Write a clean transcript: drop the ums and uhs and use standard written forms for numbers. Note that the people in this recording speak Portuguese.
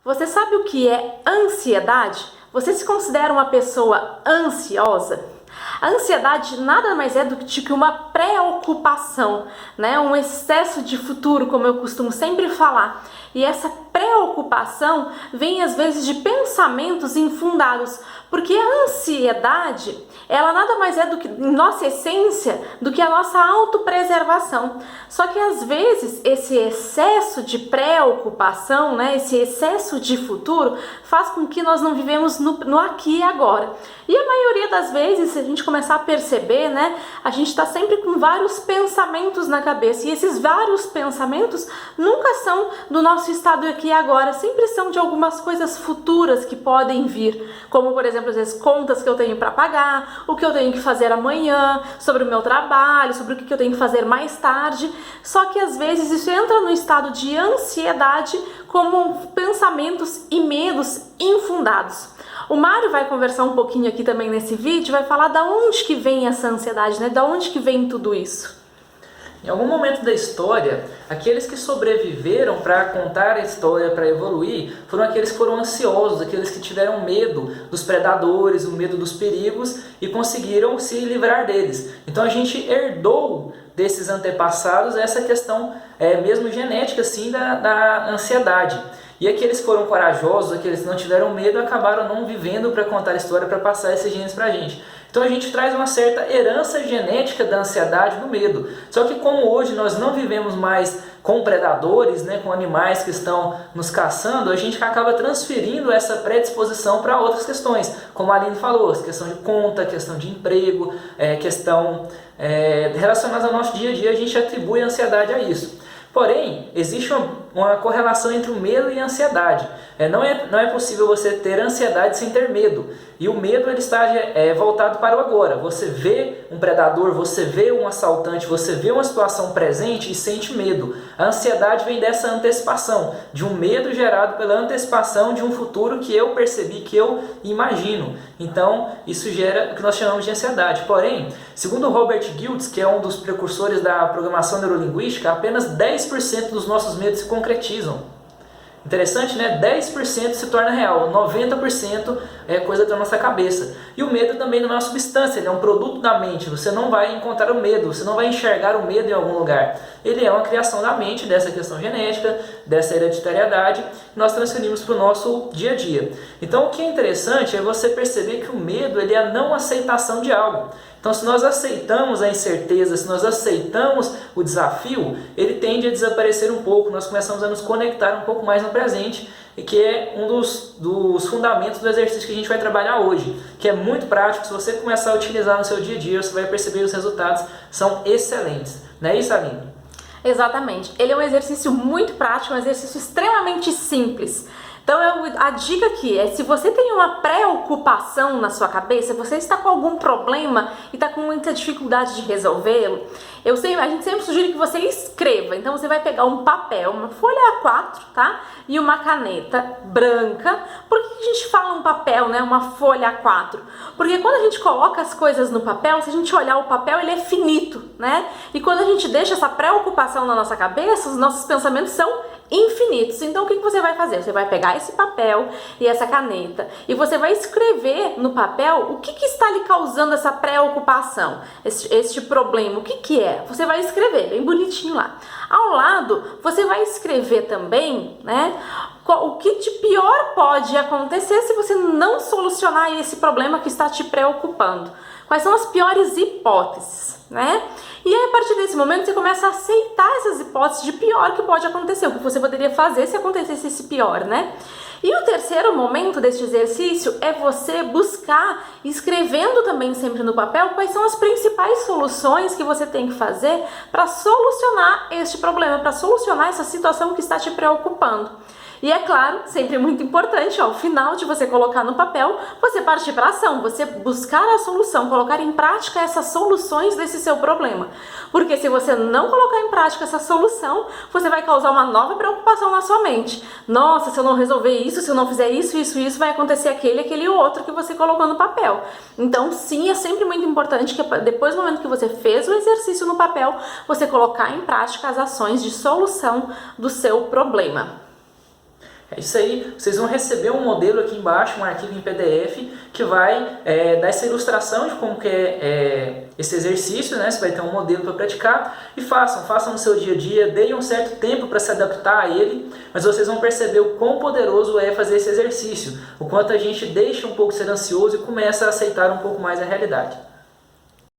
Você sabe o que é ansiedade? Você se considera uma pessoa ansiosa? A ansiedade nada mais é do que uma preocupação, né? Um excesso de futuro, como eu costumo sempre falar. E essa preocupação vem às vezes de pensamentos infundados, porque a ansiedade, ela nada mais é do que, em nossa essência, do que a nossa autopreservação. Só que às vezes esse excesso de preocupação, né, esse excesso de futuro, faz com que nós não vivemos no aqui e agora. E a maioria das vezes, se a gente começar a perceber, né, a gente está sempre com vários pensamentos na cabeça, e esses vários pensamentos nunca são do nosso estado aqui e agora, sempre são de algumas coisas futuras que podem vir, como por exemplo, às vezes contas que eu tenho para pagar, o que eu tenho que fazer amanhã, sobre o meu trabalho, sobre o que eu tenho que fazer mais tarde. Só que às vezes isso entra no estado de ansiedade como pensamentos e medos infundados. O Mário vai conversar um pouquinho aqui também nesse vídeo, vai falar da onde que vem essa ansiedade, né? Da onde que vem tudo isso. Em algum momento da história, aqueles que sobreviveram para contar a história, para evoluir, foram aqueles que foram ansiosos, aqueles que tiveram medo dos predadores, o medo dos perigos e conseguiram se livrar deles. Então a gente herdou desses antepassados essa questão mesmo genética assim, da ansiedade. E aqueles que foram corajosos, aqueles que não tiveram medo, acabaram não vivendo para contar a história, para passar esses genes para a gente. Então a gente traz uma certa herança genética da ansiedade e do medo. Só que como hoje nós não vivemos mais com predadores, né, com animais que estão nos caçando, a gente acaba transferindo essa predisposição para outras questões. Como a Aline falou, questão de conta, questão de emprego, questão relacionada ao nosso dia a dia, a gente atribui a ansiedade a isso. Porém, existe uma correlação entre o medo e a ansiedade. Não é possível você ter ansiedade sem ter medo. E o medo ele está voltado para o agora. Você vê um predador, você vê um assaltante, você vê uma situação presente e sente medo. A ansiedade vem dessa antecipação, de um medo gerado pela antecipação de um futuro que eu percebi, que eu imagino. Então, isso gera o que nós chamamos de ansiedade. Porém, segundo Robert Giltz, que é um dos precursores da programação neurolinguística, apenas 10% dos nossos medos se concretizam. Interessante, né? 10% se torna real, 90% é coisa da nossa cabeça. E o medo também não é uma substância, ele é um produto da mente. Você não vai encontrar o medo, você não vai enxergar o medo em algum lugar. Ele é uma criação da mente, dessa questão genética, dessa hereditariedade, que nós transferimos para o nosso dia a dia. Então o que é interessante é você perceber que o medo ele é a não aceitação de algo. Então, se nós aceitamos a incerteza, se nós aceitamos o desafio, ele tende a desaparecer um pouco, nós começamos a nos conectar um pouco mais no presente, e que é um dos fundamentos do exercício que a gente vai trabalhar hoje, que é muito prático. Se você começar a utilizar no seu dia a dia, você vai perceber que os resultados são excelentes. Não é isso, Aline? Exatamente. Ele é um exercício muito prático, um exercício extremamente simples. Então a dica aqui é, se você tem uma preocupação na sua cabeça, você está com algum problema e está com muita dificuldade de resolvê-lo, a gente sempre sugere que você escreva. Então você vai pegar um papel, uma folha A4, tá? E uma caneta branca. Por que a gente fala um papel, né? Uma folha A4? Porque quando a gente coloca as coisas no papel, se a gente olhar o papel, ele é finito, né? E quando a gente deixa essa preocupação na nossa cabeça, os nossos pensamentos são infinitos. Então o que você vai fazer? Você vai pegar esse papel e essa caneta e você vai escrever no papel o que está lhe causando essa preocupação, este problema, o que é? Você vai escrever bem bonitinho lá. Ao lado, você vai escrever também, né, o que de pior pode acontecer se você não solucionar esse problema que está te preocupando. Quais são as piores hipóteses, né? E aí, a partir desse momento, você começa a aceitar essas hipóteses de pior que pode acontecer, o que você poderia fazer se acontecesse esse pior, né? E o terceiro momento deste exercício é você buscar, escrevendo também sempre no papel, quais são as principais soluções que você tem que fazer para solucionar este problema, para solucionar essa situação que está te preocupando. E é claro, sempre muito importante, ao final de você colocar no papel, você partir para a ação, você buscar a solução, colocar em prática essas soluções desse seu problema. Porque se você não colocar em prática essa solução, você vai causar uma nova preocupação na sua mente. Nossa, se eu não resolver isso, se eu não fizer isso, vai acontecer aquele outro que você colocou no papel. Então, sim, é sempre muito importante que depois do momento que você fez o exercício no papel, você colocar em prática as ações de solução do seu problema. É isso aí, vocês vão receber um modelo aqui embaixo, um arquivo em PDF, que vai dar essa ilustração de como que é esse exercício, né? Você vai ter um modelo para praticar e façam no seu dia a dia, deem um certo tempo para se adaptar a ele, mas vocês vão perceber o quão poderoso é fazer esse exercício, o quanto a gente deixa um pouco de ser ansioso e começa a aceitar um pouco mais a realidade.